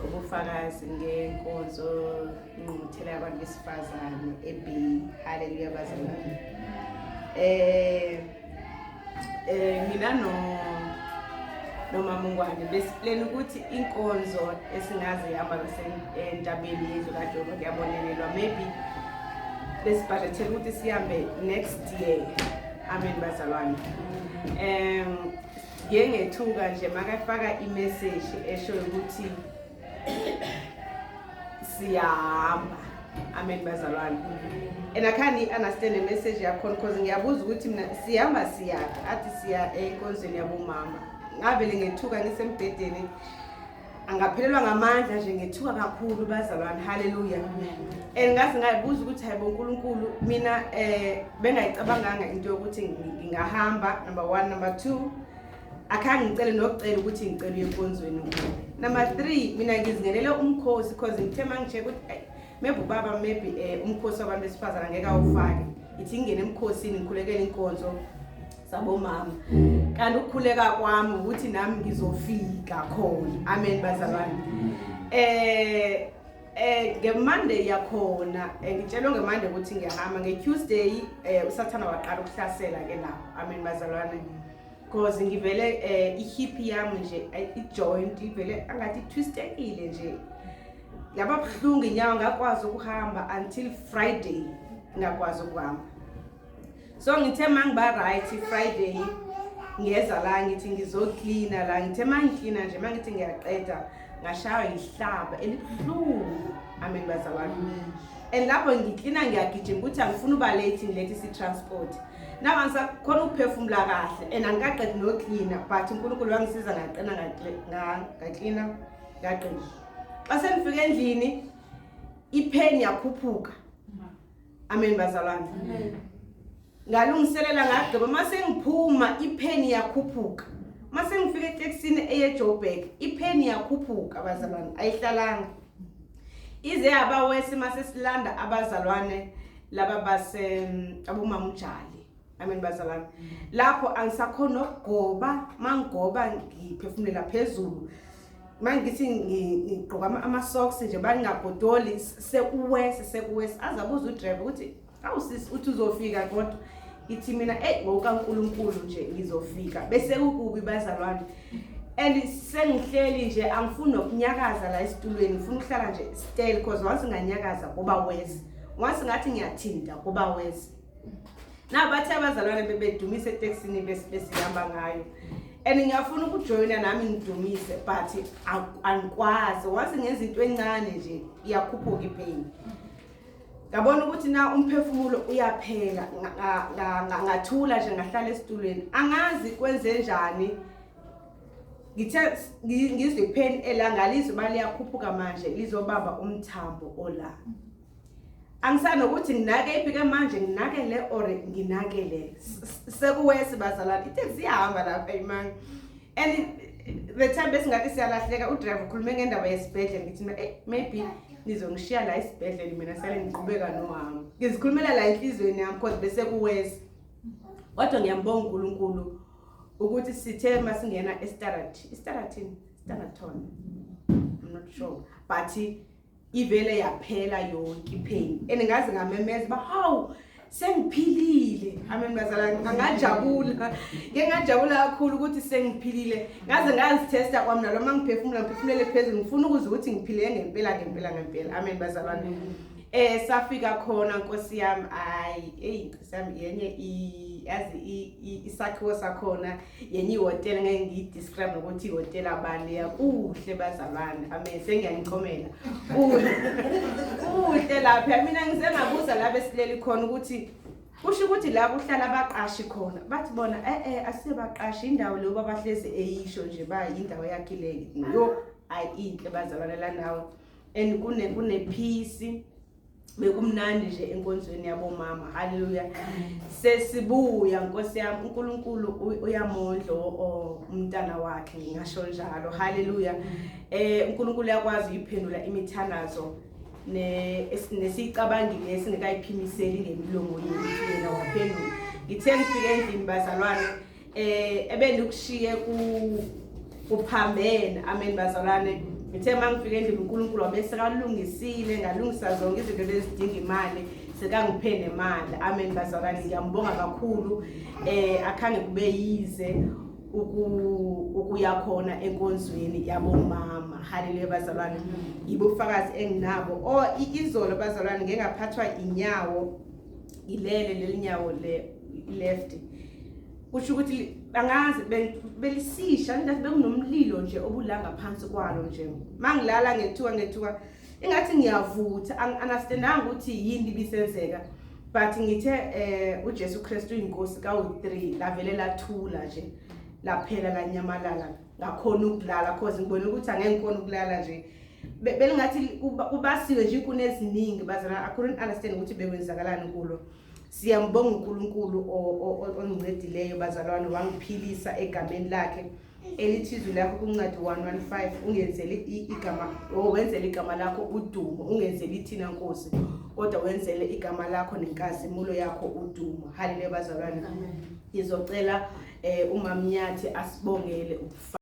ubufakazi ngenkonzo ingqungquthela yabantu besifazane eBay. Haleluya bazalwane. Mina noma Mungwane besiplan ukuthi inkonzo esingaze yahamba entabeni yezwe kaJehova kuyabonelelwa, maybe besibudgetele ukuthi sihambe next year. Amen bazalwane. Ngethuka nje makafaka imessage esho ukuthi siyahamba. Amen bazalwane. And I can't understand the message yakhona because ngiyabuza ukuthi mina siyahamba athi siya enkonzweni yabomama. Ngavele ngethuka ngisembhedeni angaphelelwa ngamandla nje, ngethuka kakhulu bazalwane. Haleluya. And ngathi ngayibuza ukuthi hayibo uNkulunkulu, mina bengayicabanganga into yokuthi ngingahamba, number 1. Number 2, akhange ngicele nokucela ukuthi ngicela enkonzweni. Number 3, mina ngizingelele umkhosi because ngithe mangicheck ukuthi maybe ubaba umkhosi wabantu besifazane angeke awufake. Ithi ngene emkhosini ngikhulekele inkonzo sabomama. Kanti ukukhuleka kwami ukuthi nami ngizofika khona. Amen bazalwane. Ngemonday yakhona ngitshelwe ngemonday ukuthi ngiyahamba. NgeTuesday usathana waqala ukuhlasela ke lapho. Amen bazalwane. Because ngivele ihip yami nje ijoint ivele angathi twistekile nje. Yaba buhlungu inyawo, ngakwazi ukuhamba until Friday ngakwazi ukuhamba. So ngithe mangiba right Friday ngiyeza la ngithi ngizocleana la, ngithe mangicleana nje mangithi ngiyaqeda ngashaywa ihlaba elibuhlungu. Amen bazalwane. And lapho ngicleana ngiyagijima ukuthi angifuni uba late ngilethe transport. Nawe angisakhona ukuphefumula kahle and angikaqedi no cleaner, but uNkulunkulu wangisiza ngaqina ngacleaner ngaqina. Base ngifike endlini ipain yakhuphuka. Amen bazalwane. Ngalungiselela ngagqiba mase ngiphuma ipain yakhuphuka. Mase ngifike eTexini eyeJoburg ipain yakhuphuka bazalwane, ayihlalanga. Ize abawesi mase silanda abazalwane laba base abomama uJali. Amen bazalwane. Lapho angisakhona ukugoba, mangigoba ngiphefumulela phezulu. Mangithi ngigqoka ama socks nje bangabhodoli sekuwesi azabuza udriver ukuthi awusisi uthi uzofika kodwa ithi mina ngokaNkulunkulu nje ngizofika bese ukubi bazalwane. And sengihleli nje angifuni nokunyakaza la esitulweni, ngifuna ukuhlala nje still because once nganyakaza kuba wesi, once ngathi ngiyathinta kuba wesi. Nabathi abazalwane bebedumise eTexini besihamba ngayo. And ngiyafuna ukujoyina nami ngidumise but angikwazi, once ngenza into encane nje iyakhuphuka ipain. Ngabona ukuthi na umphefumulo uyaphela, ngathula nje ngahlala esitulweni. Angazi kwenze njani. Ngithe ngizwe ipain elangalizwe baliyakhuphuka manje lizobamba umthambo ola. Angisana ukuthi nginake iphike manje nginakele or nginakele. Sekuwesi bazalwane ithi siyahamba lapha imani. And the time besingathi siyalahleka udriver ukhulume ngendaba yesibhedlela ngithi maybe nizongishiya la esibhedlela mina sale ngiqhubeka nohambo. Ngizikhulumela la enhlizweni yami because bese kuwesi. Kodwa ngiyambonga uNkulunkulu ukuthi sithe masingena Staraton. I'm not sure. But ivele yaphela yonke ipain. Engazi ngamemeza ba hawu sengiphilile. Amen bazalwane, ngajabula. Ngiyajabula kakhulu ukuthi sengiphilile. Ngaze ngazitesta kwami naloma ngiphefumulele phezulu ngifuna ukuzwa ukuthi ngiphile ngempela. Amen bazalwane. Safika khona Nkosi yami sami yenye isakhiwo sakhona yenye ihotel ngeke ngiyidescribe ukuthi ihotel abani yakuhle bazalwane. Amen, sengiyanicomela kuhle lapha. Mina ngizengabuza la besileli khona ukuthi kusho ukuthi la kuhlala abaqashi khona, bathi bona asibaqashi indawo lo babahleze eyisho nje bayindawo yakhileke. Yo ayinhle bazalwane la ndawo and kune peace. Bekumnandi nje enkonzweni yabomama. Haleluya. Sesibuya Nkosi yami, uNkulunkulu uyamondlo umntana wakhe ngingasho njalo. Haleluya. uNkulunkulu yakwazi iphendula imithanazo nesicabangile esingekayiphimiseli ngemilomo yethu yena waphendula. Ngithe ngifike endlini bazalwane ebenikushiye kuphambene. Amen bazalwane. ngithe mangifike endlini uNkulunkulu wabese kalungisile ngalungisa zonke izinto ezidinga imali sekangiphe nemali. Amen bazalwane, ngiyambonga kakhulu. Akhange kube yize ukuya khona enkonzweni yabomama. Haleluya bazalwane. Ibufakazi enginabo. Izolo bazalwane ngeke ngaphathwa inyawo ilele lelinyawo left. Kusho ukuthi bangazi belisisha ndathi bekunomlilo nje obulanga phansi kwalo nje. Mangilala ngethuka engathi ngiyavutha, understandanga ukuthi yini ibisenzeka. But ngithe uJesu Kristu inkosi ka3 lavele lathula nje. Laphela lanyamalala ngakhona ukulala cause ngibona ukuthi angeke ngikhona ukulala nje. Belingathi kubasiwe nje inkuni eziningi bazalwane. I couldn't understand ukuthi bekwenzakalani kulo. Siyambonga uNkulunkulu ongcedileyo bazalwane, wangiphilisa egameni lakhe elithizwe lakho kuncwadi 115. Ungenzele igama wenzele igama lakho udumo, ungenzele ithina Nkosi kodwa wenzele igama lakho nenkazimulo yakho udumo. Haleluya bazalwane. Ngizocela uMamnyathi asibongele